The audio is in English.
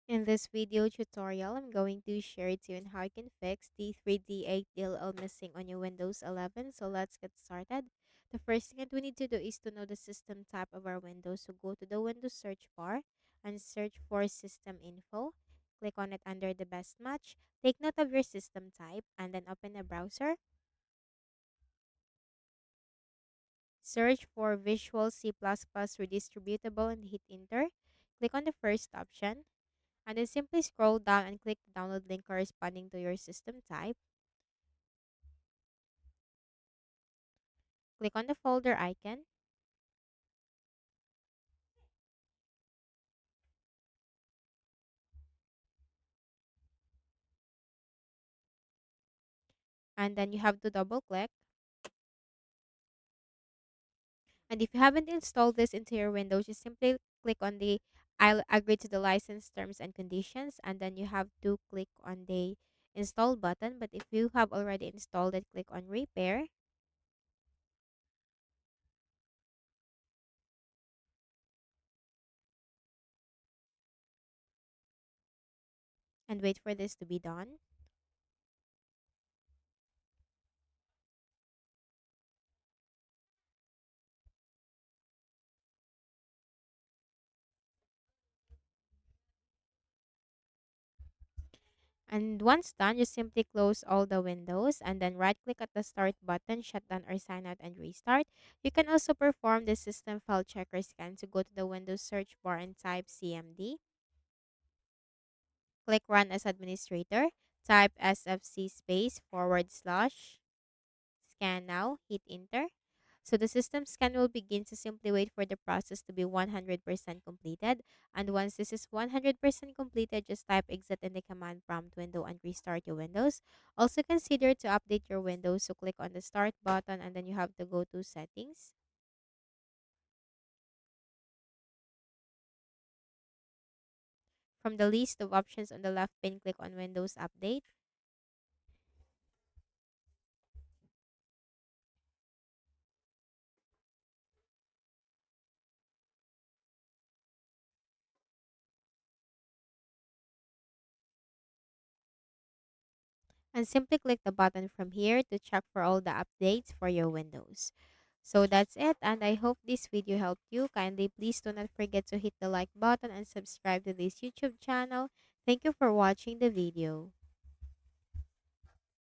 In this video tutorial, I'm going to share to you on how you can fix the 3D8 DLL missing on your Windows 11. So let's get started. The first thing that we need to do is to know the system type of our Windows. So go to the Windows search bar and search for System Info. Click on it under the best match. Take note of your system type and then open a browser. Search for Visual C++ Redistributable and hit enter. Click on the first option. And then simply scroll down and click the download link corresponding to your system type. Click on the folder icon. And then you have to double click. And if you haven't installed this into your Windows, just simply click on the I'll agree to the license terms and conditions. And then you have to click on the install button. But if you have already installed it, click on repair and wait for this to be done. And once done, just simply close all the windows and then right click at the start button, shut down or sign out and restart. You can also perform the system file checker scan. So go to the Windows search bar and type CMD. Click run as administrator. Type SFC space / scan now. Hit enter. So the system scan will begin, so simply wait for the process to be 100% completed. And once this is 100% completed, just type exit in the command prompt window and restart your Windows. Also consider to update your Windows. So click on the start button and then you have to go to settings. From the list of options on the left pane, click on Windows Update. And simply click the button from here to check for all the updates for your Windows. So that's it, and I hope this video helped you. Kindly please do not forget to hit the like button and subscribe to this YouTube channel. Thank you for watching the video.